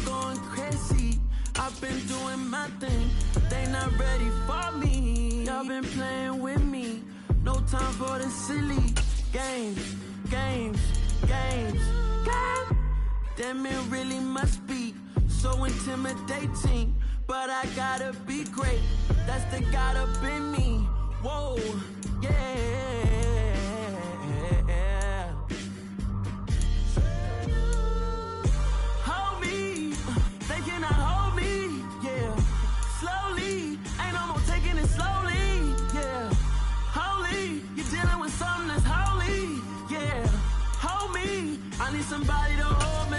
going crazy. I've been doing my thing, but they not ready for me. Y'all been playing with me, no time for the silly games. Damn, it really must be so intimidating, but I gotta be great. That's the God up in me. Whoa, yeah. Hold me, they cannot hold me, yeah. Slowly, ain't no more taking it slowly, yeah. Holy, you're dealing with something that's holy, yeah. Hold me, I need somebody to hold me.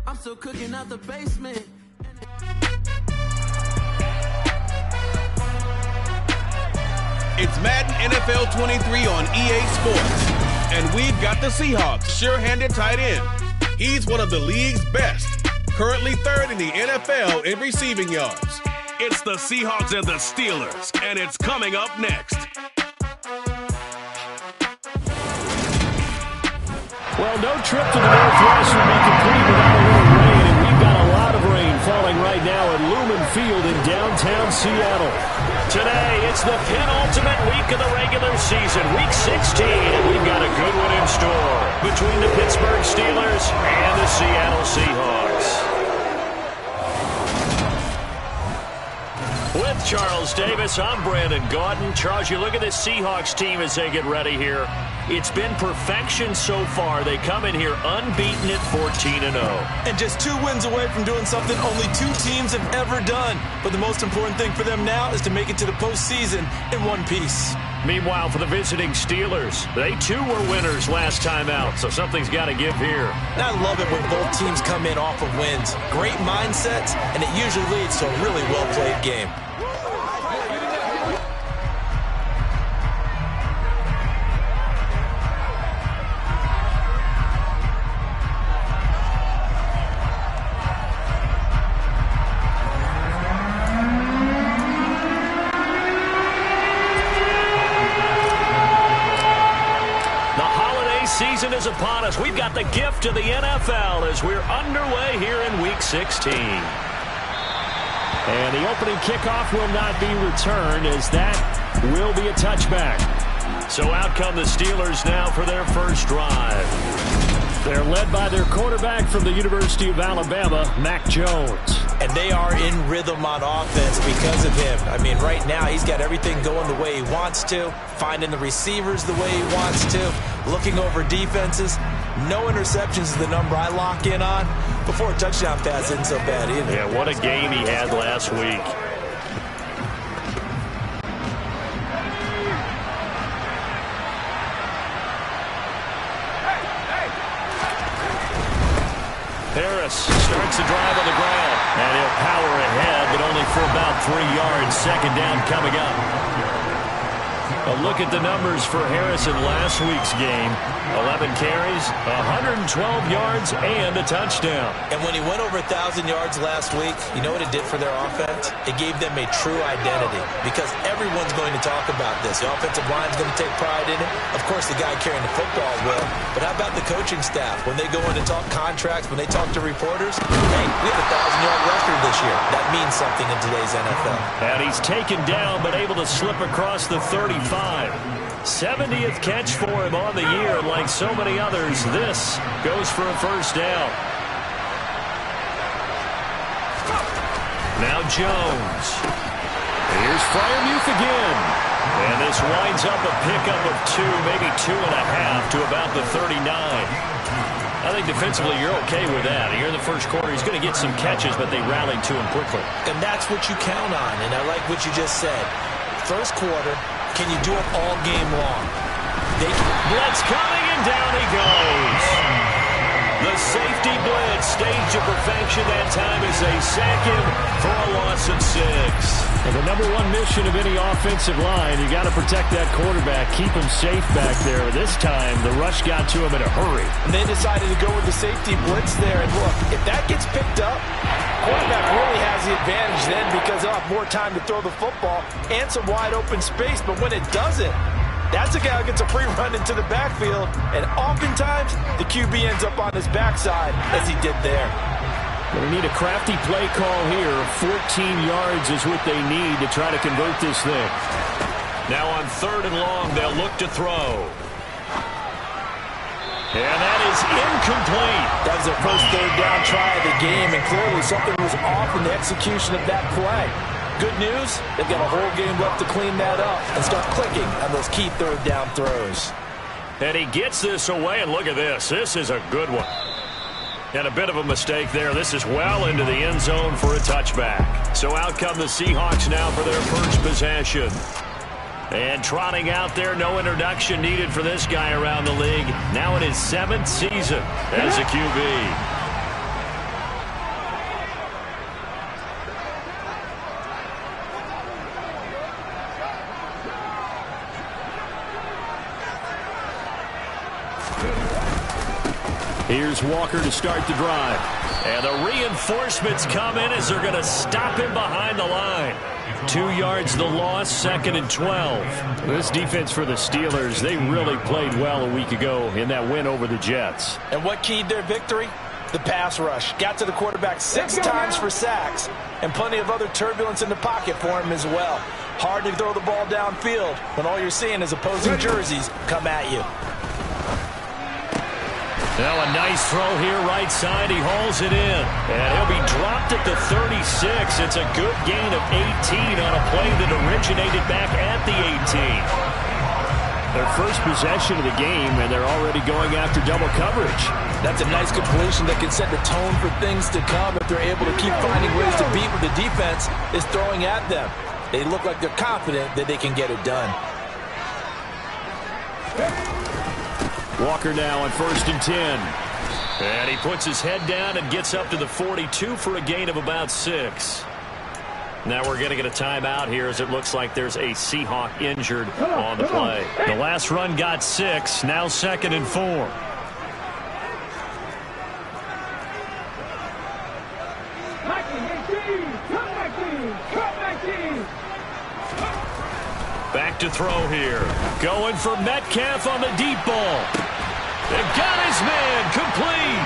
I'm still cooking out the basement. It's Madden NFL 23 on EA Sports. And we've got the Seahawks sure-handed tight end. He's one of the league's best, currently third in the NFL in receiving yards. It's the Seahawks and the Steelers, and it's coming up next. Well, no trip to the Northwest would be complete without a little rain, and we've got a lot of rain falling right now at Lumen Field in downtown Seattle. Today, it's the penultimate week of the regular season, Week 16, and we've got a good one in store between the Pittsburgh Steelers and the Seattle Seahawks. With Charles Davis, I'm Brandon Gaudin. Charles, you look at this Seahawks team as they get ready here. It's been perfection so far. They come in here unbeaten at 14-0. And just 2 wins away from doing something only 2 teams have ever done. But the most important thing for them now is to make it to the postseason in one piece. Meanwhile, for the visiting Steelers, they too were winners last time out, so something's got to give here. And I love it when both teams come in off of wins. Great mindsets, and it usually leads to a really well-played game. Season is upon us. We've got the gift of the NFL as we're underway here in Week 16. And the opening kickoff will not be returned, as that will be a touchback. So out come the Steelers now for their first drive. They're led by their quarterback from the University of Alabama, Mac Jones. And they are in rhythm on offense because of him. I mean, right now he's got everything going the way he wants to, finding the receivers the way he wants to, looking over defenses. No interceptions is the number I lock in on. Before a touchdown pass isn't so bad either. Yeah, what a game he had last week. Harris starts the drive on the ground, and he'll power ahead, but only for about 3 yards. Second down coming up. A look at the numbers for Harris in last week's game. 11 carries, 112 yards, and a touchdown. And when he went over 1,000 yards last week, you know what it did for their offense? It gave them a true identity, because everyone's going to talk about this. The offensive line's going to take pride in it. Of course, the guy carrying the football will. But how about the coaching staff? When they go in to talk contracts, when they talk to reporters, hey, we have a 1,000-yard record this year. That means something in today's NFL. And he's taken down, but able to slip across the 35. 70th catch for him on the year, and like so many others, this goes for a first down. Now Jones. Here's Freiermuth again. And this winds up a pickup of 2, maybe 2.5 to about the 39. I think defensively you're okay with that. Here in the first quarter, he's going to get some catches, but they rallied to him quickly. And that's what you count on, and I like what you just said. First quarter, can you do it all game long? Blitz coming, and down he goes. The safety blitz staged to perfection that time as they sack him for a loss of 6. And the number one mission of any offensive line, you got to protect that quarterback, keep him safe back there. This time, the rush got to him in a hurry. And they decided to go with the safety blitz there. And look, if that gets picked up, quarterback really has the advantage then, because they'll have more time to throw the football and some wide open space. But when it doesn't, that's a guy who gets a free run into the backfield, and oftentimes the QB ends up on his backside, as he did there. They need a crafty play call here. 14 yards is what they need to try to convert this thing. Now on 3rd and long, they'll look to throw. And that is incomplete. That was their first 3rd down try of the game, and clearly something was off in the execution of that play. Good news, they've got a whole game left to clean that up and start clicking on those key 3rd down throws. And he gets this away, and look at this. This is a good one. And a bit of a mistake there. This is well into the end zone for a touchback. So out come the Seahawks now for their first possession. And trotting out there, no introduction needed for this guy around the league. Now in his 7th season as a QB. Here's Walker to start the drive. And the reinforcements come in as they're going to stop him behind the line. 2 yards the loss, 2nd and 12. This defense for the Steelers, they really played well a week ago in that win over the Jets. And what keyed their victory? The pass rush. Got to the quarterback 6 times for sacks, and plenty of other turbulence in the pocket for him as well. Hard to throw the ball downfield when all you're seeing is opposing jerseys come at you. Now a nice throw here, right side. He hauls it in. And he'll be dropped at the 36. It's a good gain of 18 on a play that originated back at the 18. Their first possession of the game, and they're already going after double coverage. That's a nice completion that can set the tone for things to come if they're able to keep finding ways to beat what the defense is throwing at them. They look like they're confident that they can get it done. Walker now on 1st and 10. And he puts his head down and gets up to the 42 for a gain of about 6. Now we're going to get a timeout here as it looks like there's a Seahawk injured on the play. The last run got 6. Now 2nd and 4. Back to throw here. Going for Metcalf on the deep ball. They've got his man complete.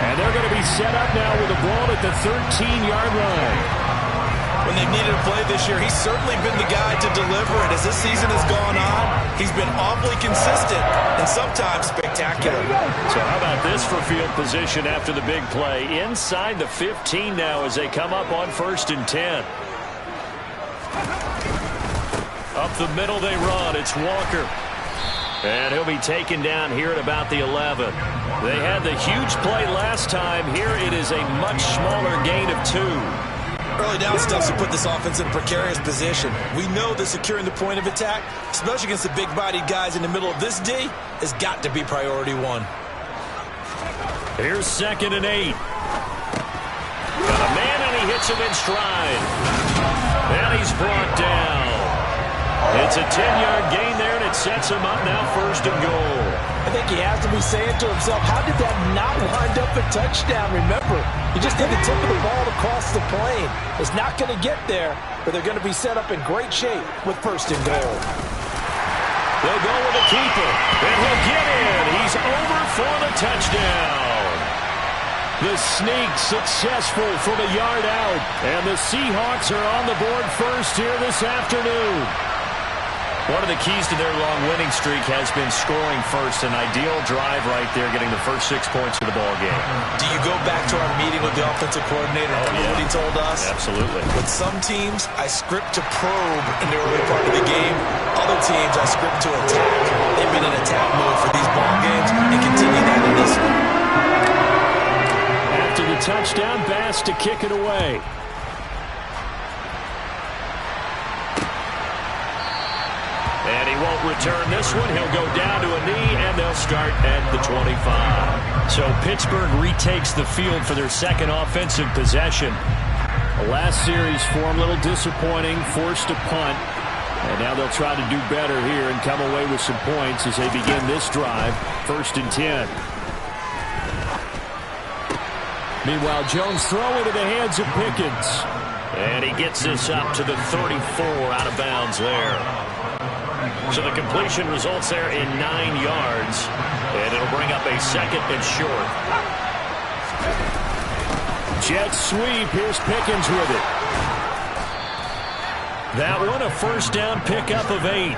And they're going to be set up now with the ball at the 13-yard line. When they've needed a play this year, he's certainly been the guy to deliver it. As this season has gone on, he's been awfully consistent and sometimes spectacular. So how about this for field position after the big play? Inside the 15 now as they come up on 1st and 10. Up the middle they run. It's Walker. And he'll be taken down here at about the 11. They had the huge play last time. Here it is a much smaller gain of 2. Early down stuff to put this offense in a precarious position. We know that securing the point of attack, especially against the big-bodied guys in the middle of this D, has got to be priority 1. Here's 2nd and 8. Got a man and he hits him in stride. And he's brought down. It's a 10-yard gain there, and it sets him up now 1st and goal. I think he has to be saying to himself, how did that not wind up a touchdown? Remember, you just need the tip of the ball across the plane. It's not going to get there, but they're going to be set up in great shape with 1st and goal. They'll go with the keeper, and he'll get in. He's over for the touchdown. The sneak successful from a yard out, and the Seahawks are on the board first here this afternoon. One of the keys to their long winning streak has been scoring first. An ideal drive right there, getting the first 6 points of the ball game. Do you go back to our meeting with the offensive coordinator and remember what he told us? Absolutely. With some teams, I script to probe in the early part of the game. Other teams, I script to attack. They've been in attack mode for these ball games and continue that in this one. After the touchdown, Bass to kick it away. And he won't return this one. He'll go down to a knee, and they'll start at the 25. So Pittsburgh retakes the field for their 2nd offensive possession. The last series for them, a little disappointing, forced a punt. And now they'll try to do better here and come away with some points as they begin this drive, 1st and 10. Meanwhile, Jones throw into the hands of Pickens. And he gets this up to the 34 out of bounds there. So the completion results there in 9 yards. And it'll bring up a 2nd and short. Jet sweep. Here's Pickens with it. That one a first down pickup of 8.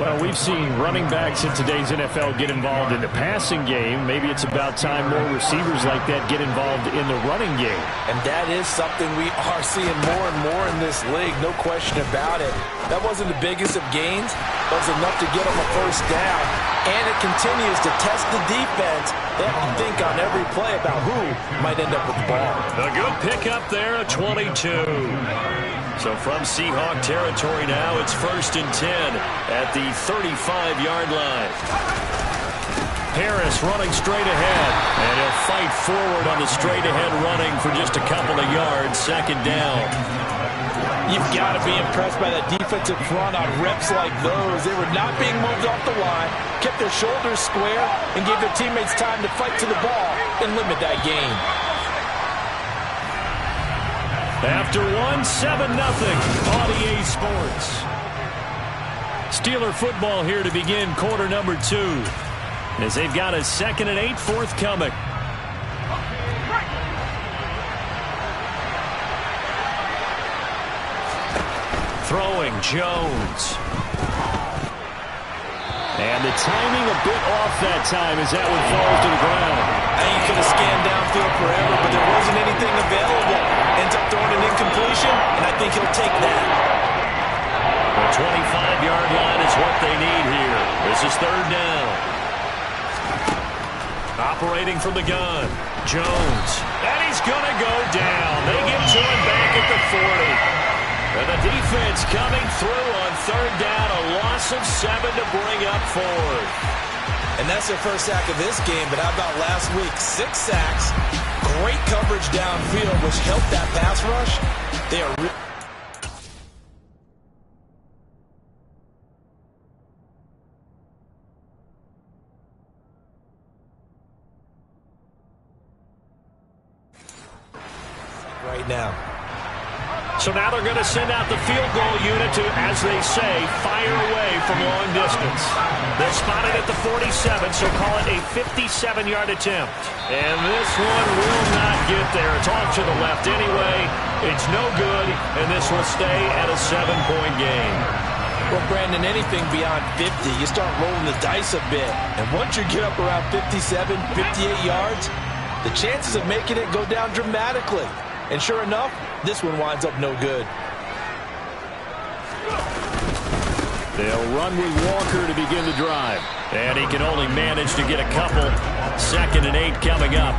Well, we've seen running backs in today's NFL get involved in the passing game. Maybe it's about time more receivers like that get involved in the running game. And that is something we are seeing more and more in this league, no question about it. That wasn't the biggest of gains, but it was enough to get them a first down. And it continues to test the defense. They have to think on every play about who might end up with the ball. A good pickup there, a 22. So from Seahawk territory now, it's 1st and 10 at the 35-yard line. Harris running straight ahead, and he'll fight forward on the straight-ahead running for just a couple of yards, 2nd down. You've got to be impressed by that defensive front on reps like those. They were not being moved off the line, kept their shoulders square, and gave their teammates time to fight to the ball and limit that gain. After 1, 7-0 on EA Sports. Steeler football here to begin quarter number 2. As they've got a 2nd and 8 forthcoming. Throwing Jones. And the timing a bit off that time as that one falls to the ground. I think you could have scanned downfield forever, but there wasn't anything available. Ends up throwing an incompletion, and I think he'll take that. The 25-yard line is what they need here. This is 3rd down. Operating from the gun, Jones. And he's going to go down. They get to him back at the 40. And the defense coming through on 3rd down. A loss of 7 to bring up 4th. And that's their first sack of this game, but how about last week? 6 sacks, great coverage downfield, which helped that pass rush. They are right now. So now they're going to send out the field goal unit to, as they say, fire away from long distance. They're spotted at the 47, so call it a 57-yard attempt. And this one will not get there. It's off to the left anyway. It's no good, and this will stay at a 7-point game. Well, Brandon, anything beyond 50, you start rolling the dice a bit. And once you get up around 57, 58 yards, the chances of making it go down dramatically. And sure enough, this one winds up no good. They'll run with Walker to begin the drive. And he can only manage to get a couple. 2nd and 8 coming up.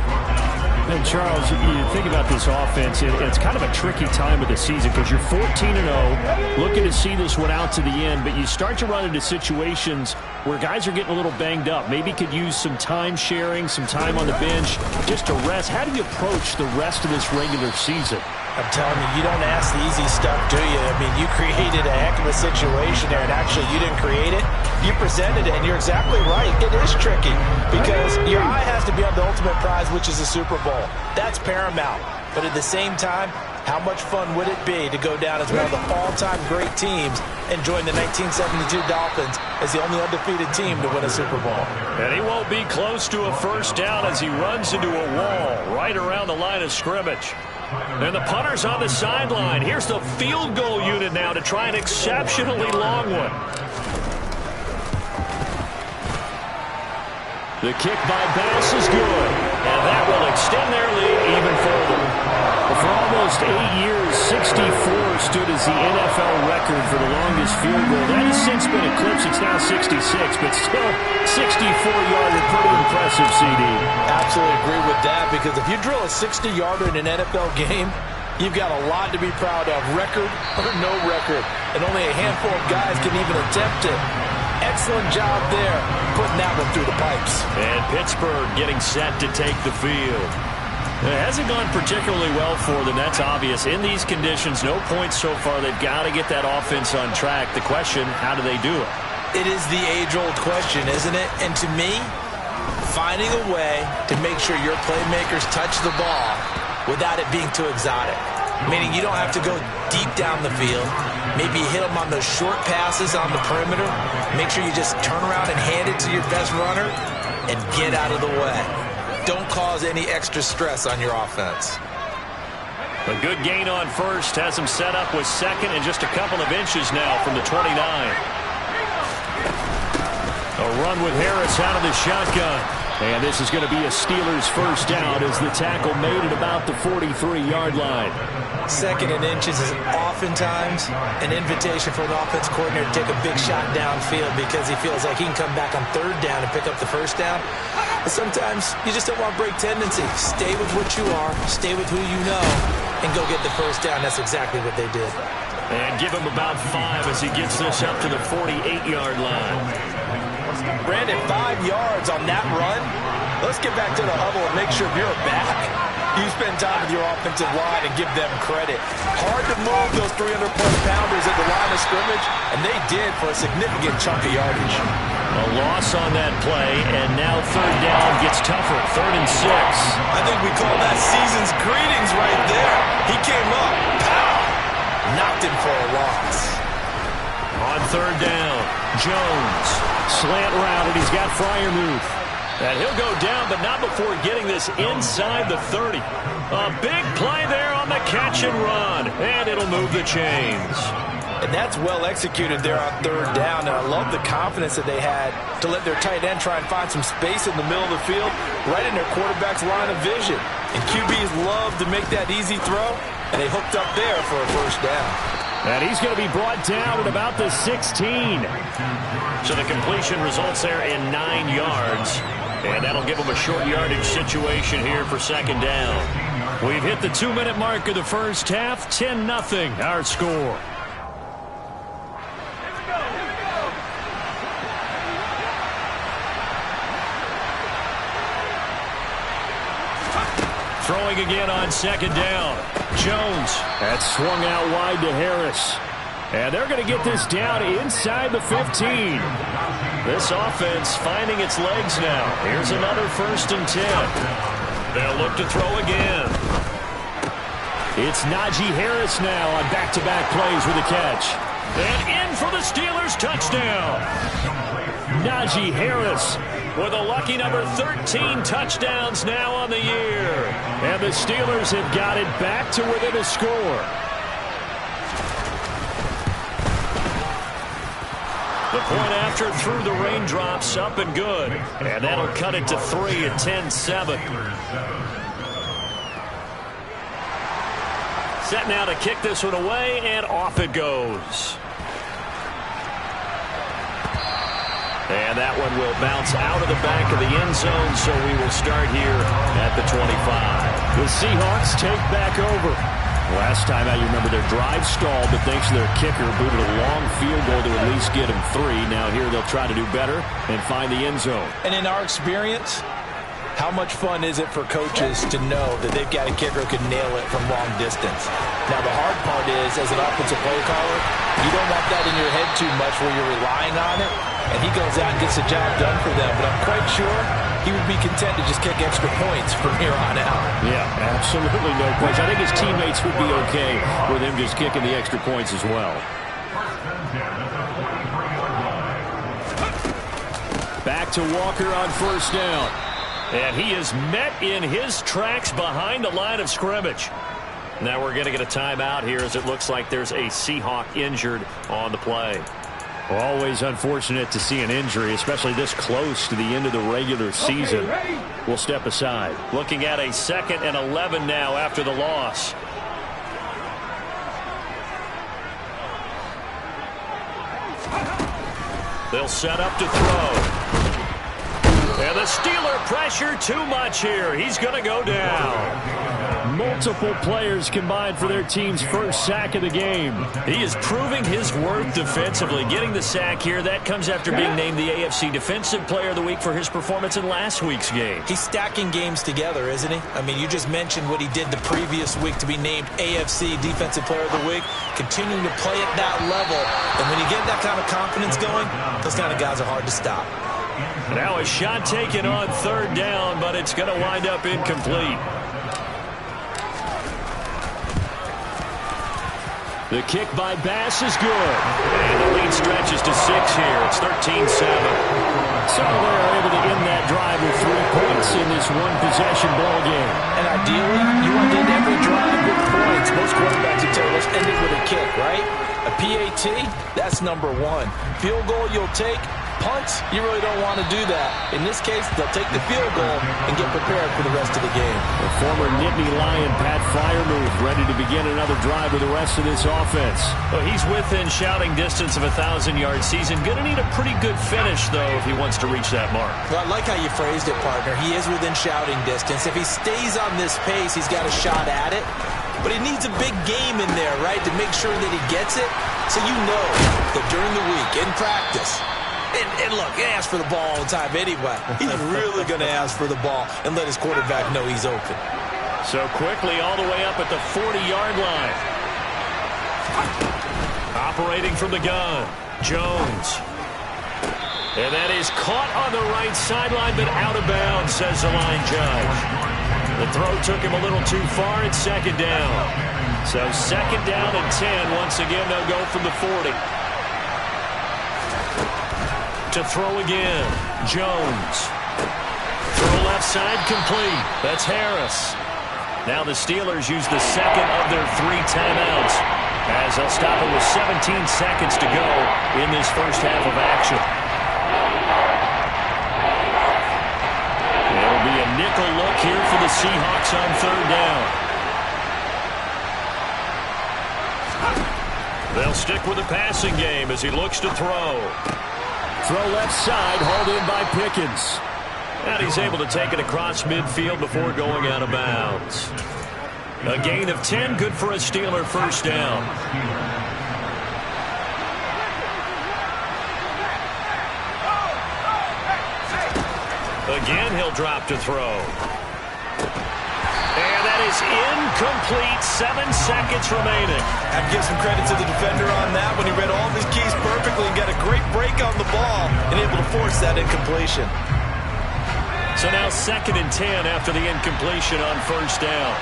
And Charles, you think about this offense, it's kind of a tricky time of the season because you're 14-0, looking to see this one out to the end, but you start to run into situations where guys are getting a little banged up. Maybe could use some time sharing, some time on the bench, just to rest. How do you approach the rest of this regular season? I'm telling you, you don't ask the easy stuff, do you? I mean, you created a heck of a situation there, and actually you didn't create it. You presented it, and you're exactly right. It is tricky because your eye has to be on the ultimate prize, which is the Super Bowl. That's paramount. But at the same time, how much fun would it be to go down as one of the all-time great teams and join the 1972 Dolphins as the only undefeated team to win a Super Bowl? And he won't be close to a first down as he runs into a wall right around the line of scrimmage. And the punter's on the sideline. Here's the field goal unit now to try an exceptionally long one. The kick by Bass is good, and that will extend their lead even further. For almost 8 years, 64 stood as the NFL record for the longest field goal. That has since been eclipsed. It's now 66, but still 64-yarder, pretty impressive, CD. Absolutely agree with that, because if you drill a 60-yarder in an NFL game, you've got a lot to be proud of, record or no record. And only a handful of guys can even attempt it. Excellent job there, putting that one through the pipes. And Pittsburgh getting set to take the field. It hasn't gone particularly well for them, that's obvious. In these conditions, no points so far. They've got to get that offense on track. The question, how do they do it? It is the age-old question, isn't it? And to me, finding a way to make sure your playmakers touch the ball without it being too exotic. Meaning you don't have to go deep down the field. Maybe hit them on those short passes on the perimeter. Make sure you just turn around and hand it to your best runner and get out of the way. Don't cause any extra stress on your offense. A good gain on first has him set up with second and just a couple of inches now from the 29. A run with Harris out of the shotgun. And this is going to be a Steelers first down as the tackle made at about the 43-yard line. Second and inches is oftentimes an invitation for an offense coordinator to take a big shot downfield because he feels like he can come back on third down and pick up the first down. But sometimes you just don't want to break tendency. Stay with what you are, stay with who you know, and go get the first down. That's exactly what they did. And give him about 5 as he gets this up to the 48-yard line. Brandon, 5 yards on that run. Let's get back to the huddle and make sure you're back. You spend time with your offensive line and give them credit. Hard to move those 300-plus pounders at the line of scrimmage, and they did for a significant chunk of yardage. A loss on that play, and now third down gets tougher. 3rd and 6. I think we call that season's greetings right there. He came up, pow, knocked him for a loss. On third down, Jones, slant route, and he's got Freiermuth. And he'll go down, but not before getting this inside the 30. A big play there on the catch and run, and it'll move the chains. And that's well executed there on third down, and I love the confidence that they had to let their tight end try and find some space in the middle of the field, right in their quarterback's line of vision. And QBs love to make that easy throw, and they hooked up there for a first down. And he's going to be brought down at about the 16. So the completion results there in 9 yards. And that'll give him a short yardage situation here for second down. We've hit the 2-minute mark of the first half. 10-0 our score. Throwing again on second down. Jones. That's swung out wide to Harris. And they're going to get this down inside the 15. This offense finding its legs now. Here's another 1st and 10. They'll look to throw again. It's Najee Harris now on back-to-back plays with a catch. And in for the Steelers touchdown. Najee Harris with a lucky number 13 touchdowns now on the year. And the Steelers have got it back to within a score. The point after through the raindrops up and good. And that'll cut it to 3 at 10-7. Set now to kick this one away, and off it goes. And that one will bounce out of the back of the end zone, so we will start here at the 25. The Seahawks take back over. Last time out, you remember their drive stalled, but thanks to their kicker, booted a long field goal to at least get them 3. Now here they'll try to do better and find the end zone. And in our experience, how much fun is it for coaches to know that they've got a kicker who can nail it from long distance? Now the hard part is, as an offensive play caller, you don't want that in your head too much where you're relying on it, and he goes out and gets the job done for them. But I'm quite sure he would be content to just kick extra points from here on out. Yeah, absolutely no question. I think his teammates would be okay with him just kicking the extra points as well. Back to Walker on first down. And he is met in his tracks behind the line of scrimmage. Now we're going to get a timeout here as it looks like there's a Seahawk injured on the play. Always unfortunate to see an injury, especially this close to the end of the regular season. We'll step aside. Looking at a 2nd and 11 now after the loss. They'll set up to throw. And the Steeler pressure too much here. He's going to go down. Multiple players combined for their team's first sack of the game. He is proving his worth defensively. Getting the sack here, that comes after being named the AFC Defensive Player of the Week for his performance in last week's game. He's stacking games together, isn't he? I mean, you just mentioned what he did the previous week to be named AFC Defensive Player of the Week. Continuing to play at that level. And when you get that kind of confidence going, those kind of guys are hard to stop. Now a shot taken on third down, but it's going to wind up incomplete. The kick by Bass is good. And the lead stretches to 6 here. It's 13-7. So they're able to end that drive with 3 points in this one-possession ball game. And ideally, you want to end every drive with points. Most quarterbacks would tell you, let's end it with a kick, right? A PAT, that's number 1. Field goal you'll take. Punts, you really don't want to do that. In this case, they'll take the field goal and get prepared for the rest of the game. The former Nittany Lion, Pat Freiermuth, ready to begin another drive with the rest of this offense. Well, he's within shouting distance of a 1,000-yard season. Going to need a pretty good finish, though, if he wants to reach that mark. Well, I like how you phrased it, partner. He is within shouting distance. If he stays on this pace, he's got a shot at it. But he needs a big game in there, right, to make sure that he gets it. So you know that during the week, in practice, and look, he asks for the ball all the time anyway. He's really going to ask for the ball and let his quarterback know he's open. So quickly all the way up at the 40-yard line. Operating from the gun, Jones. And that is caught on the right sideline, but out of bounds, says the line judge. The throw took him a little too far. It's second down. So second down and 10. Once again, they'll go from the 40. To throw again, Jones. Throw left side, complete. That's Harris. Now the Steelers use the second of their 3 timeouts as they'll stop it with 17 seconds to go in this first half of action. It'll be a nickel look here for the Seahawks on third down. They'll stick with the passing game as he looks to throw. Throw left side, hauled in by Pickens. And he's able to take it across midfield before going out of bounds. A gain of 10, good for a Steeler first down. Again, he'll drop to throw. And that is incomplete. 7 seconds remaining. I'd give some credit to the defender on that when he read all of his keys perfectly and got a great break on the ball and able to force that incompletion. So now second and 10 after the incompletion on first down.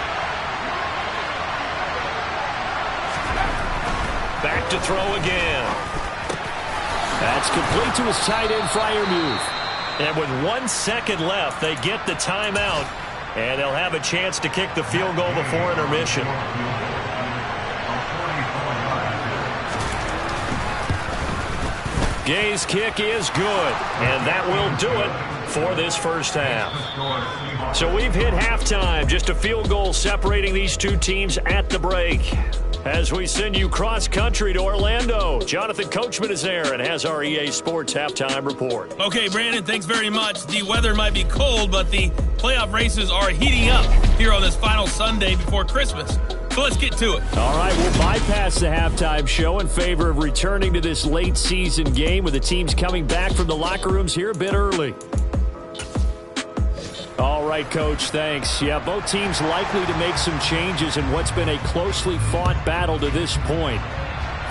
Back to throw again. That's complete to his tight end, Freiermuth. And with 1 second left, they get the timeout. And they'll have a chance to kick the field goal before intermission. Gay's kick is good, and that will do it for this first half. So we've hit halftime, just a field goal separating these two teams at the break. As we send you cross-country to Orlando, Jonathan Coachman is there and has our EA Sports halftime report. Okay, Brandon, thanks very much. The weather might be cold, but the playoff races are heating up here on this final Sunday before Christmas. So let's get to it. All right, we'll bypass the halftime show in favor of returning to this late-season game with the teams coming back from the locker rooms here a bit early. All right, Coach, thanks. Yeah, both teams likely to make some changes in what's been a closely fought battle to this point.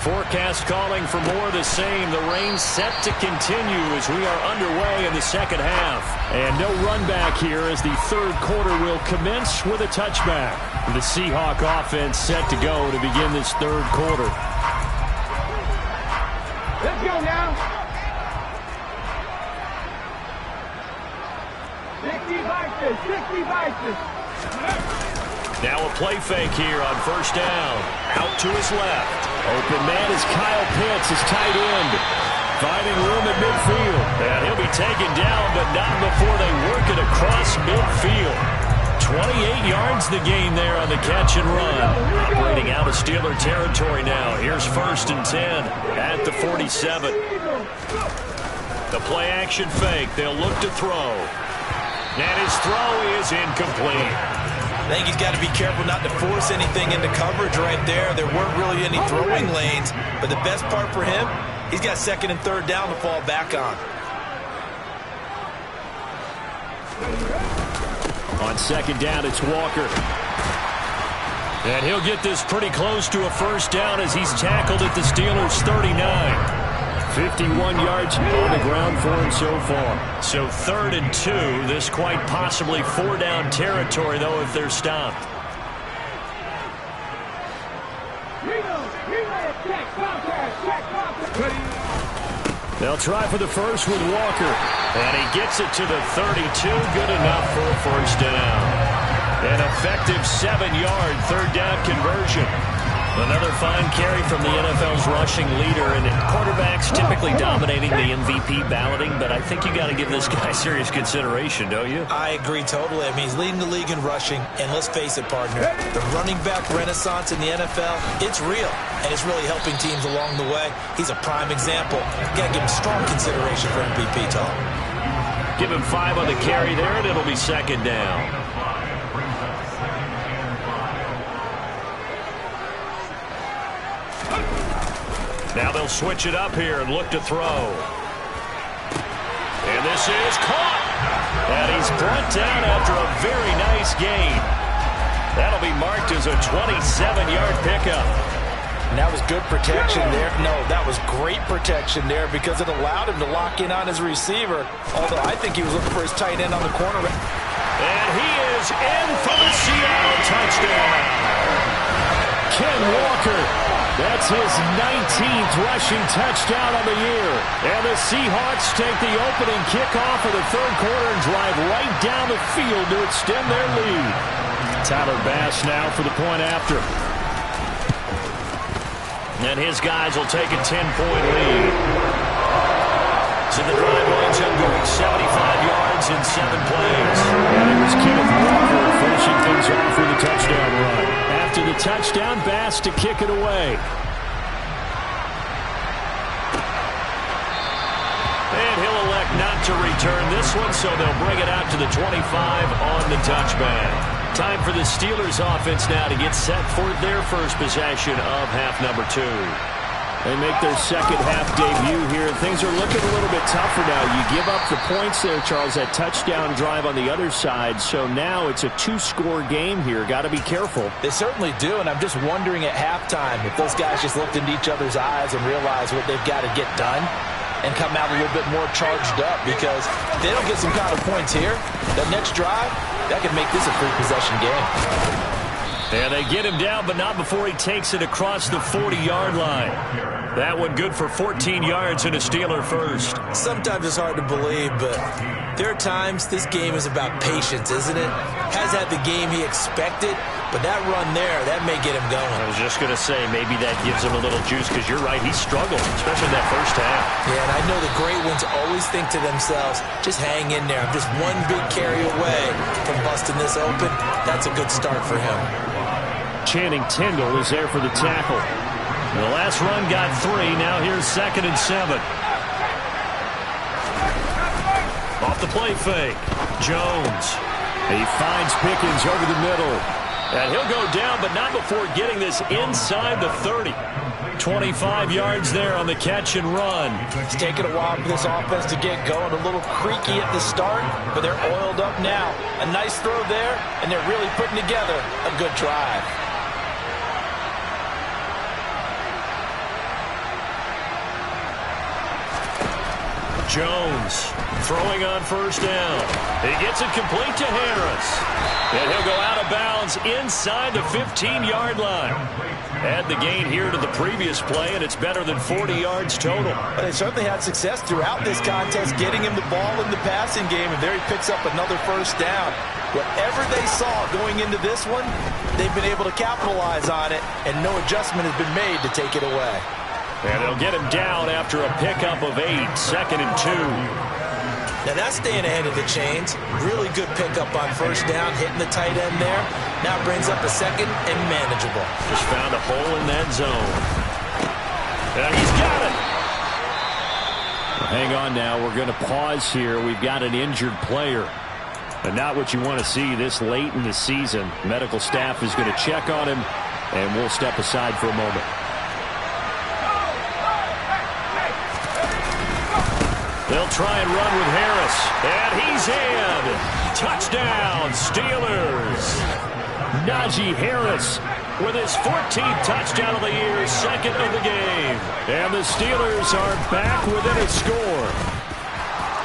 Forecast calling for more of the same. The rain set to continue as we are underway in the second half. And no run back here as the third quarter will commence with a touchback. The Seahawk offense set to go to begin this third quarter. Let's go now. 60 vices. Now a play fake here on first down. Out to his left. Open man is Kyle Pitts, his tight end. Finding room at midfield. And he'll be taken down, but not before they work it across midfield. 28 yards the gain there on the catch and run. Operating out of Steeler territory now. Here's first and 10 at the 47. The play action fake. They'll look to throw. And his throw is incomplete. I think he's got to be careful not to force anything into coverage right there. There weren't really any throwing lanes, but the best part for him, he's got second and third down to fall back on. On second down, it's Walker. And he'll get this pretty close to a first down as he's tackled at the Steelers' 39. 51 yards on the ground for him so far. So 3rd and 2. This quite possibly 4-down territory, though, if they're stopped. They'll try for the first with Walker. And he gets it to the 32. Good enough for a first down. An effective 7-yard third down conversion. Another fine carry from the NFL's rushing leader, and quarterbacks typically dominating the MVP balloting, but I think you got to give this guy serious consideration, don't you? I agree totally. I mean, he's leading the league in rushing, and let's face it, partner, the running back renaissance in the NFL, it's real, and it's really helping teams along the way. He's a prime example. You got to give him strong consideration for MVP talk. Give him 5 on the carry there, and it'll be second down. Now they'll switch it up here and look to throw. And this is caught. And he's brought down after a very nice gain. That'll be marked as a 27-yard pickup. And that was good protection there. No, that was great protection there because it allowed him to lock in on his receiver. Although I think he was looking for his tight end on the corner. And he is in for the Seattle touchdown. Ken Walker. That's his 19th rushing touchdown of the year. And the Seahawks take the opening kickoff of the third quarter and drive right down the field to extend their lead. Tyler Bass now for the point after. And his guys will take a 10-point lead. So the drive winds up going 75 yards in 7 plays. And it was Kenneth Walker finishing things off with a touchdown run. After the touchdown, Bass to kick it away. And he'll elect not to return this one, so they'll bring it out to the 25 on the touchback. Time for the Steelers offense now to get set for their first possession of half number 2. They make their second half debut here. Things are looking a little bit tougher now. You give up the points there, Charles, that touchdown drive on the other side. So now it's a 2-score game here. Got to be careful. They certainly do, and I'm just wondering at halftime if those guys just looked into each other's eyes and realized what they've got to get done and come out a little bit more charged up, because if they don't get some kind of points here, that next drive, that could make this a free possession game. And they get him down, but not before he takes it across the 40-yard line. That one good for 14 yards and a Steeler first. Sometimes it's hard to believe, but there are times this game is about patience, isn't it? Has had the game he expected, but that run there, that may get him going. I was just going to say, maybe that gives him a little juice, because you're right, he struggled, especially in that first half. Yeah, and I know the great ones always think to themselves, just hang in there. I'm just one big carry away from busting this open. That's a good start for him. Channing Tindall is there for the tackle. The last run got 3. Now here's 2nd and 7. Off the play fake. Jones. He finds Pickens over the middle. And he'll go down, but not before getting this inside the 30. 25 yards there on the catch and run. It's taken a while for this offense to get going. A little creaky at the start, but they're oiled up now. A nice throw there, and they're really putting together a good drive. Jones throwing on first down. He gets it complete to Harris. And he'll go out of bounds inside the 15-yard line. Add the gain here to the previous play, and it's better than 40 yards total. But they certainly had success throughout this contest, getting him the ball in the passing game, and there he picks up another first down. Whatever they saw going into this one, they've been able to capitalize on it, and no adjustment has been made to take it away. And they'll get him down after a pickup of 8, 2nd and 2. Now that's staying ahead of the chains. Really good pickup on first down, hitting the tight end there. Now brings up a 2nd and manageable. Just found a hole in that zone. And he's got it. Well, hang on now. We're going to pause here. We've got an injured player. And not what you want to see this late in the season. Medical staff is going to check on him, and we'll step aside for a moment. They'll try and run with Harris. And he's in. Touchdown, Steelers. Najee Harris with his 14th touchdown of the year, 2nd of the game. And the Steelers are back within a score.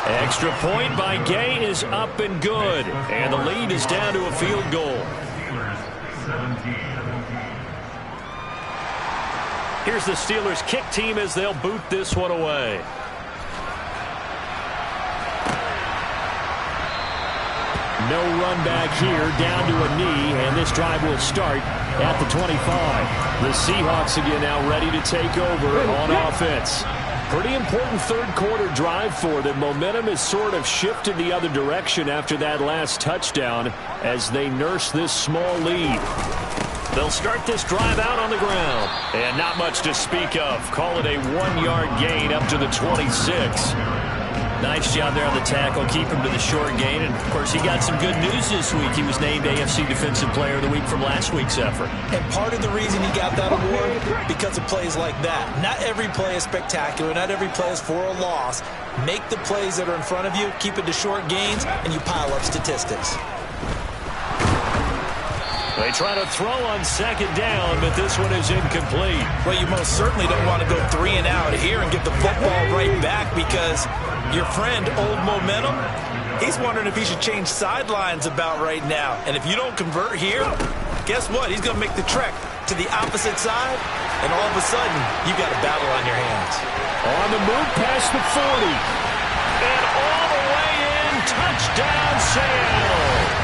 Extra point by Gay is up and good. And the lead is down to a field goal. Here's the Steelers kick team as they'll boot this one away. No run back here, down to a knee, and this drive will start at the 25. The Seahawks again now ready to take over on offense. Pretty important third quarter drive for them. Momentum has sort of shifted the other direction after that last touchdown as they nurse this small lead. They'll start this drive out on the ground. And not much to speak of. Call it a 1-yard gain up to the 26. Nice job there on the tackle. Keep him to the short gain. And, of course, he got some good news this week. He was named AFC Defensive Player of the Week from last week's effort. And part of the reason he got that award, because of plays like that. Not every play is spectacular. Not every play is for a loss. Make the plays that are in front of you, keep it to short gains, and you pile up statistics. They try to throw on second down, but this one is incomplete. Well, you most certainly don't want to go 3 and out here and get the football right back because your friend, Old Momentum, he's wondering if he should change sidelines about right now. And if you don't convert here, guess what? He's going to make the trek to the opposite side, and all of a sudden, you got a battle on your hands. On the move past the 40. And all the way in, touchdown, Seattle.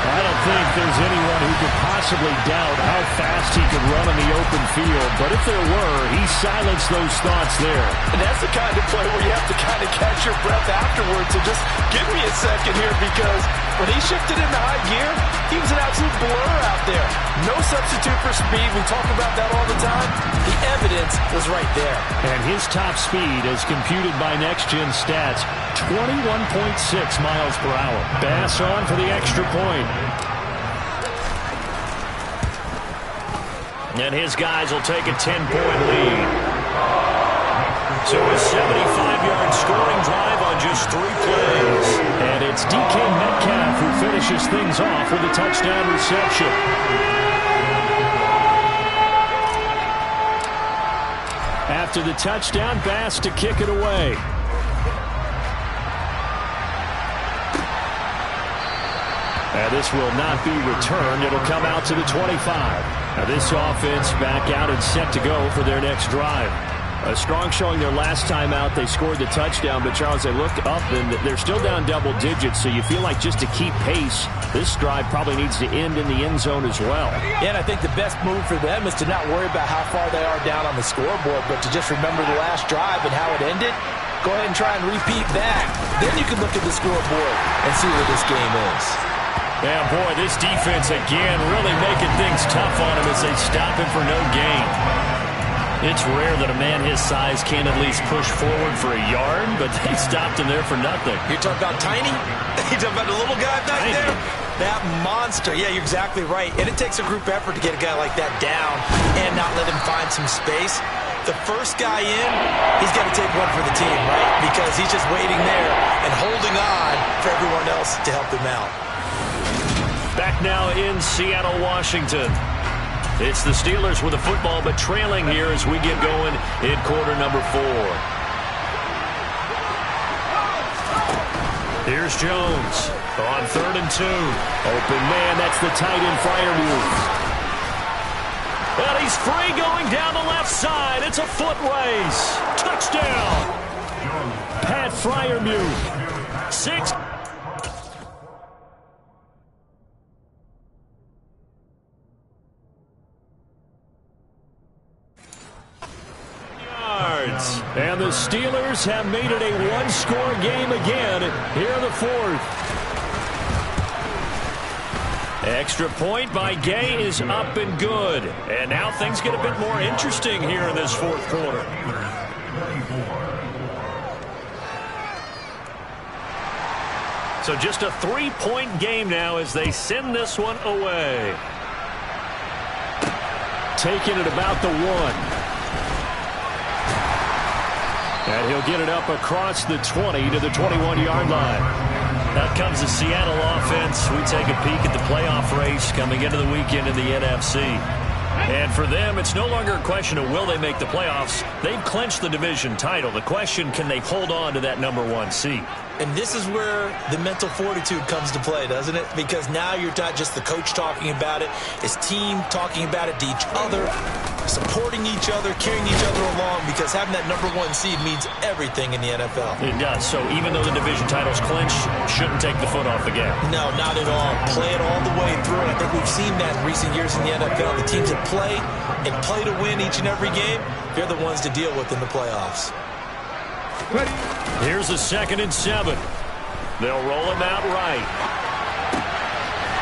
I don't think there's anyone who could possibly doubt how fast he could run on the open field. But if there were, he silenced those thoughts there. And that's the kind of play where you have to kind of catch your breath afterwards. So just give me a second here because when he shifted into high gear, he was an absolute blur out there. No substitute for speed. We talk about that all the time. The evidence was right there. And his top speed, as computed by Next Gen Stats, 21.6 miles per hour. Bass on for the extra point. And his guys will take a 10-point lead. So a 75-yard scoring drive on just 3 plays. And it's DK Metcalf who finishes things off with a touchdown reception. After the touchdown, Bass to kick it away. And this will not be returned. It'll come out to the 25. Now this offense back out and set to go for their next drive. A strong showing their last time out. They scored the touchdown, but Charles, they look up and they're still down double digits, so you feel like just to keep pace, this drive probably needs to end in the end zone as well. Yeah, and I think the best move for them is to not worry about how far they are down on the scoreboard, but to just remember the last drive and how it ended. Go ahead and try and repeat that. Then you can look at the scoreboard and see where this game is. Yeah, boy, this defense again really making things tough on him as they stop him for no gain. It's rare that a man his size can't at least push forward for a yard, but they stopped him there for nothing. You're talking about tiny? You're talking about the little guy back there? That monster. Yeah, you're exactly right. And it takes a group effort to get a guy like that down and not let him find some space. The first guy in, he's got to take one for the team, right? Because he's just waiting there and holding on for everyone else to help him out. Back now in Seattle, Washington. It's the Steelers with the football, but trailing here as we get going in quarter number 4. Here's Jones on 3rd and 2. Open man, that's the tight end Freiermuth. And he's free going down the left side. It's a foot race. Touchdown. Pat Freiermuth. 6. And the Steelers have made it a one-score game again here in the 4th. Extra point by Gay is up and good. And now things get a bit more interesting here in this 4th quarter. So just a 3-point game now as they send this one away. Taking it about the 1. And he'll get it up across the 20 to the 21-yard line. Out comes the Seattle offense. We take a peek at the playoff race coming into the weekend in the NFC. And for them, it's no longer a question of will they make the playoffs. They've clinched the division title. The question, can they hold on to that number 1 seed? And this is where the mental fortitude comes to play, doesn't it? Because now you're not just the coach talking about it. It's team talking about it to each other. supporting each other, carrying each other along, because having that #1 seed means everything in the NFL. It does. So even though the division title's clinched, shouldn't take the foot off the gas. No, not at all. Play it all the way through. I think we've seen that in recent years in the NFL. The teams that play and play to win each and every game, they're the ones to deal with in the playoffs. Here's a 2nd and 7. They'll roll him out right.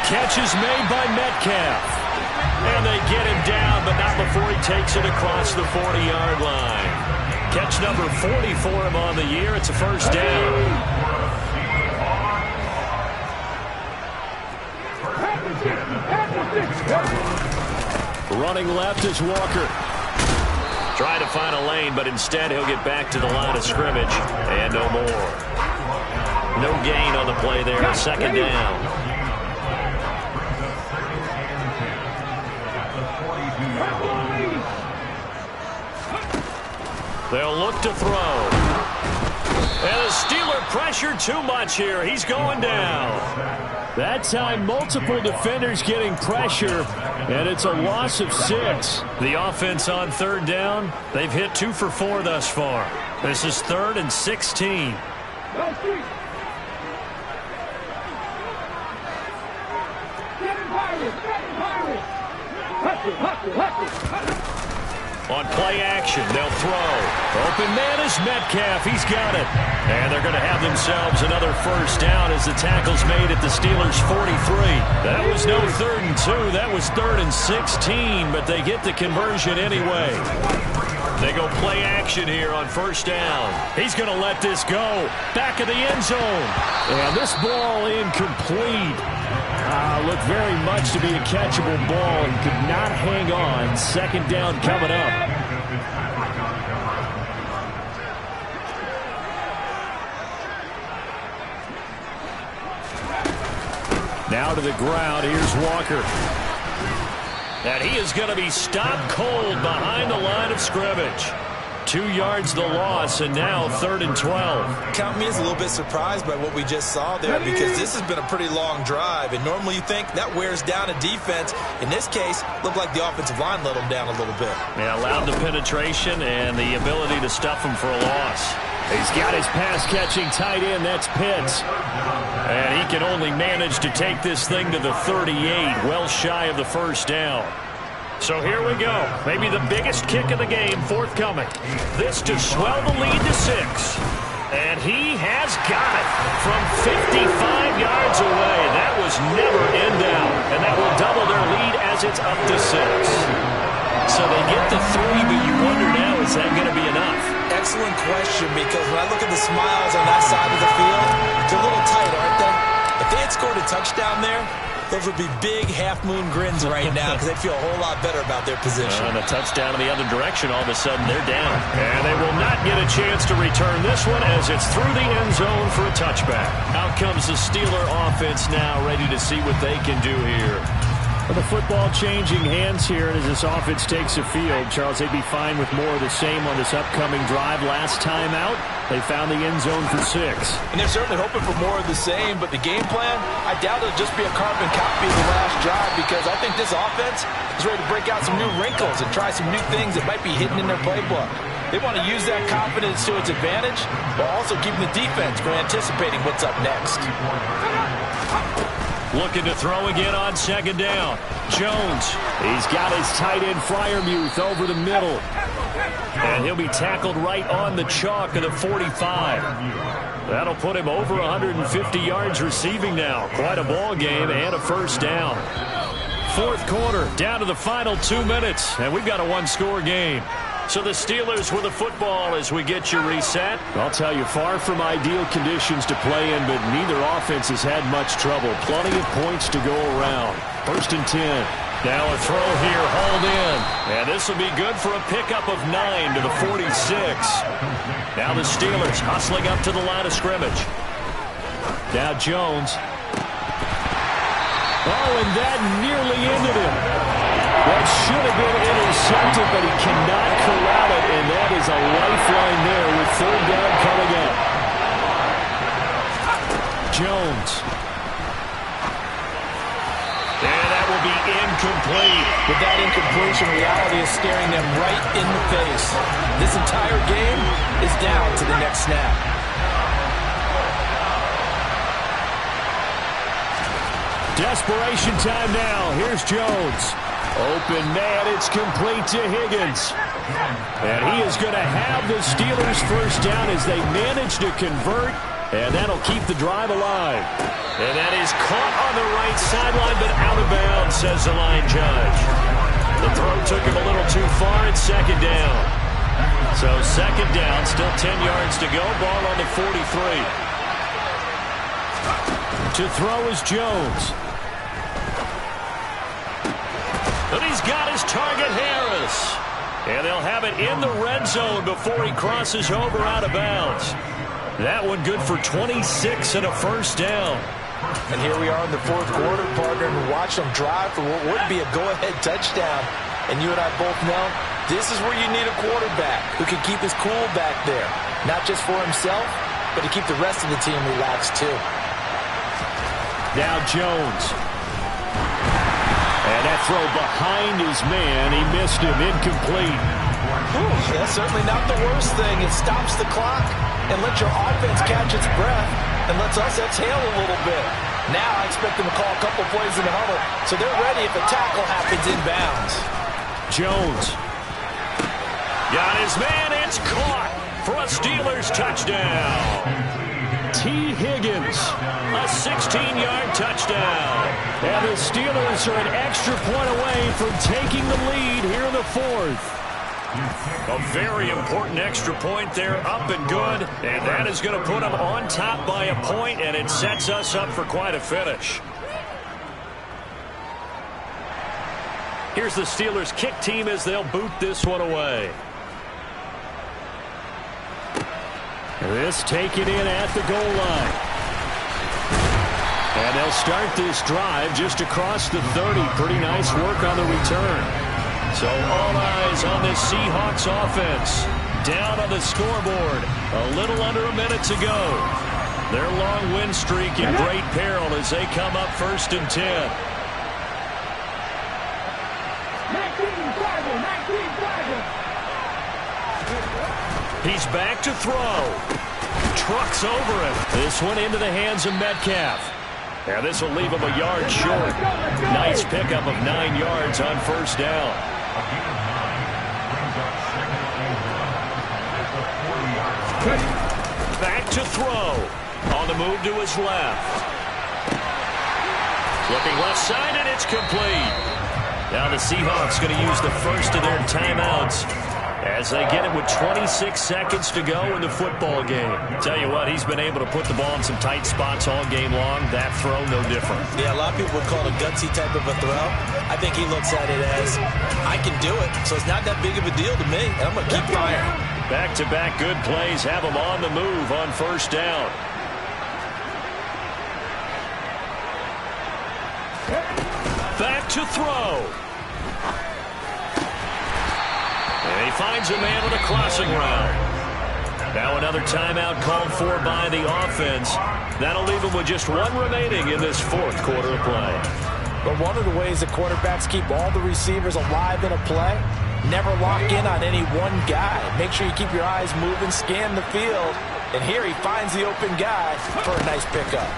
Catch is made by Metcalf. And they get him down, but not before he takes it across the 40-yard line. Catch number 40 for him on the year. It's a first down. Running left is Walker. Trying to find a lane, but instead he'll get back to the line of scrimmage. And no more. No gain on the play there. 2nd down. They'll look to throw. And the Steeler pressure too much here. He's going down. That time, multiple defenders getting pressure, and it's a loss of 6. The offense on 3rd down, they've hit 2 for 4 thus far. This is 3rd and 16. On play action, they'll throw. Open man is Metcalf. He's got it. And they're going to have themselves another first down as the tackle's made at the Steelers' 43. That was no 3rd and 2. That was 3rd and 16, but they get the conversion anyway. They go play action here on first down. He's going to let this go. Back of the end zone. And this ball incomplete. Looked very much to be a catchable ball and could not hang on. 2nd down coming up. Now to the ground. Here's Walker. And he is going to be stopped cold behind the line of scrimmage. 2 yards the loss, and now 3rd and 12. Count me as a little bit surprised by what we just saw there, because this has been a pretty long drive, and normally you think that wears down a defense. In this case, looked like the offensive line let them down a little bit. Yeah, allowed the penetration and the ability to stuff him for a loss. He's got his pass-catching tight end. That's Pitts. And he can only manage to take this thing to the 38, well shy of the first down. So here we go. Maybe the biggest kick of the game forthcoming. This to swell the lead to 6. And he has got it from 55 yards away. That was never in doubt. And that will double their lead as it's up to 6. So they get the 3, but you wonder now, is that going to be enough? Excellent question, because when I look at the smiles on that side of the field, they're a little tight, aren't they? If they had scored a touchdown there, those would be big half-moon grins right now, because they'd feel a whole lot better about their position. And a touchdown in the other direction, all of a sudden they're down. And they will not get a chance to return this one as it's through the end zone for a touchback. Out comes the Steeler offense now, ready to see what they can do here. Well, the football changing hands here as this offense takes the field. Charles, they'd be fine with more of the same on this upcoming drive. Last time out, they found the end zone for 6. And they're certainly hoping for more of the same, but the game plan, I doubt it'll just be a carbon copy of the last drive, because I think this offense is ready to break out some new wrinkles and try some new things that might be hidden in their playbook. They want to use that confidence to its advantage, while also keeping the defense from anticipating what's up next. Looking to throw again on 2nd down. Jones. He's got his tight end Freiermuth over the middle. And he'll be tackled right on the chalk of the 45. That'll put him over 150 yards receiving now. Quite a ball game and a first down. 4th quarter, down to the final 2 minutes. And we've got a 1-score game. So the Steelers with the football as we get you reset. I'll tell you, far from ideal conditions to play in, but neither offense has had much trouble. Plenty of points to go around. 1st and 10. Now a throw here, hauled in. And this will be good for a pickup of 9 to the 46. Now the Steelers hustling up to the line of scrimmage. Now Jones. Oh, and that nearly ended him. That should have been intercepted, but he cannot corral it, and that is a lifeline there with 3rd down coming up. Jones. And that will be incomplete. With that incompletion, reality is staring them right in the face. This entire game is down to the next snap. Desperation time now. Here's Jones. Open man, it's complete to Higgins. And he is going to have the Steelers first down as they manage to convert, and that'll keep the drive alive. And that is caught on the right sideline, but out of bounds, says the line judge. The throw took him a little too far. It's second down. So second down, still 10 yards to go. Ball on the 43. To throw is Jones. But he's got his target, Harris. And they'll have it in the red zone before he crosses over out of bounds. That one good for 26 and a first down. And here we are in the fourth quarter, partner, and watch them drive for what would be a go-ahead touchdown. And you and I both know this is where you need a quarterback who can keep his cool back there. Not just for himself, but to keep the rest of the team relaxed too. Now Jones. And that throw behind his man. He missed him. Incomplete. That's certainly not the worst thing. It stops the clock and lets your offense catch its breath and lets us exhale a little bit. Now I expect them to call a couple plays in the huddle so they're ready if a tackle happens inbounds. Jones. Got his man. It's caught for a Steelers touchdown. T. Higgins, a 16-yard touchdown. And the Steelers are an extra point away from taking the lead here in the fourth. A very important extra point there, up and good. And that is going to put them on top by a point, and it sets us up for quite a finish. Here's the Steelers kick team as they'll boot this one away. This taken in at the goal line. And they'll start this drive just across the 30. Pretty nice work on the return. So all eyes on this Seahawks offense. Down on the scoreboard. A little under a minute to go. Their long win streak in great peril as they come up 1st and 10. He's back to throw. Trucks over him. This one into the hands of Metcalf. And this will leave him a yard short. Nice pickup of 9 yards on first down. Back to throw. On the move to his left. Looking left side, and it's complete. Now the Seahawks going to use the first of their timeouts as they get it with 26 seconds to go in the football game. Tell you what, he's been able to put the ball in some tight spots all game long. That throw, no different. Yeah, a lot of people would call it a gutsy type of a throw. I think he looks at it as, I can do it, so it's not that big of a deal to me, and I'm going to keep firing. Back-to-back good plays have him on the move on first down. Back to throw. And he finds a man with a crossing route. Now another timeout called for by the offense. That'll leave him with just one remaining in this fourth quarter of play. But one of the ways that quarterbacks keep all the receivers alive in a play, never lock in on any one guy. Make sure you keep your eyes moving, scan the field. And here he finds the open guy for a nice pickup.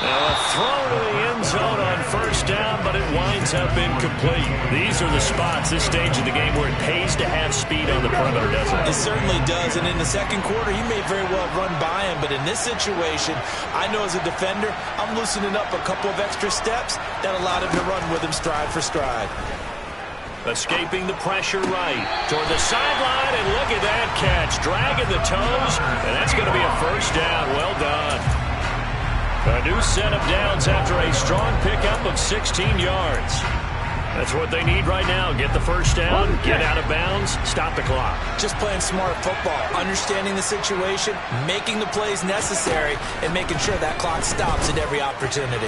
Now a throw to the end zone on first down, but it winds up incomplete. These are the spots, this stage of the game, where it pays to have speed on the perimeter, doesn't it? It certainly does, and in the second quarter, he may very well run by him, but in this situation, I know as a defender, I'm loosening up a couple of extra steps that allowed him to run with him stride for stride. Escaping the pressure right toward the sideline, and look at that catch, dragging the toes, and that's going to be a first down. Well done. A new set of downs after a strong pickup of 16 yards. That's what they need right now. Get the first down, get out of bounds, stop the clock. Just playing smart football, understanding the situation, making the plays necessary, and making sure that clock stops at every opportunity.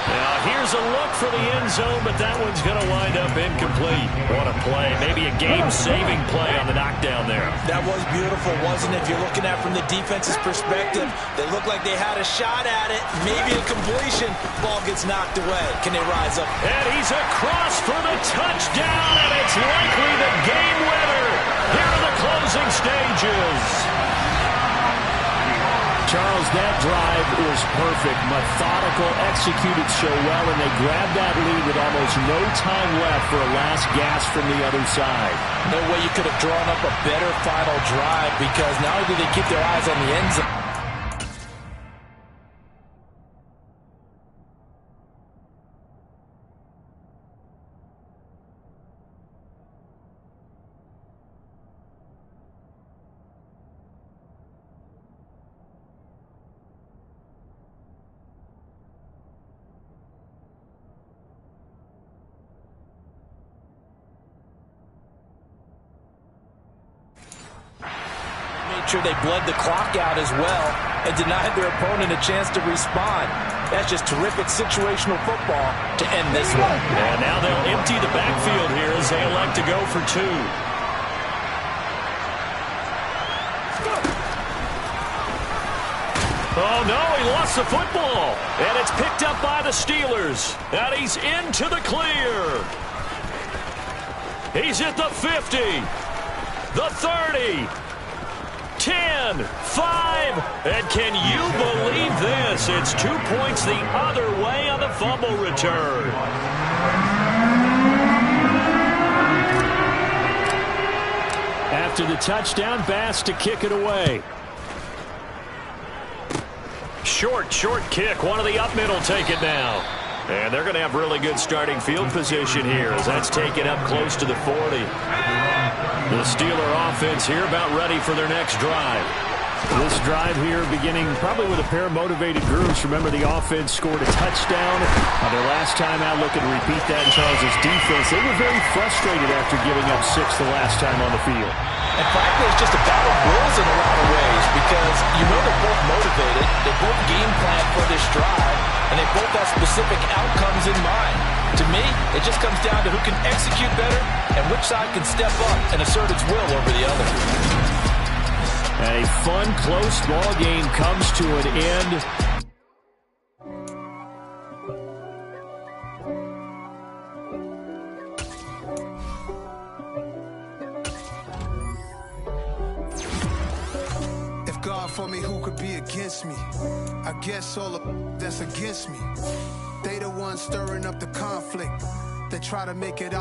Now here's a look for the end zone, but that one's going to wind up incomplete. What a play. Maybe a game-saving play on the knockdown there. That was beautiful, wasn't it? If you're looking at it from the defense's perspective, they looked like they had a shot at it. Maybe a completion. Ball gets knocked away. Can they rise up? And he's across for the touchdown, and it's likely the game winner. Here are the closing stages. Charles, that drive was perfect, methodical, executed so well, and they grabbed that lead with almost no time left for a last gasp from the other side. No way you could have drawn up a better final drive, because not only do they keep their eyes on the end zone, sure they bled the clock out as well and denied their opponent a chance to respond. That's just terrific situational football to end this one. And now they'll empty the backfield here as they elect to go for two. Oh, no, he lost the football. And it's picked up by the Steelers. And he's into the clear. He's at the 50, the 30. 10, 5, and can you believe this? It's 2 points the other way on the fumble return. After the touchdown, Bass to kick it away. Short kick. One of the up middle take it now. And they're going to have really good starting field position here as that's taken up close to the 40. The Steeler offense here about ready for their next drive. This drive here beginning probably with a pair of motivated groups. Remember, the offense scored a touchdown on their last time out. Looking to repeat that in Charles's defense. They were very frustrated after giving up 6 the last time on the field. And frankly, it's just a battle of wills in a lot of ways, because you know they're both motivated, they both game plan for this drive, and they both have specific outcomes in mind. To me, it just comes down to who can execute better and which side can step up and assert its will over the other. A fun, close ball game comes to an end. For me, who could be against me? I guess all the that's against me. They the ones stirring up the conflict. They try to make it out.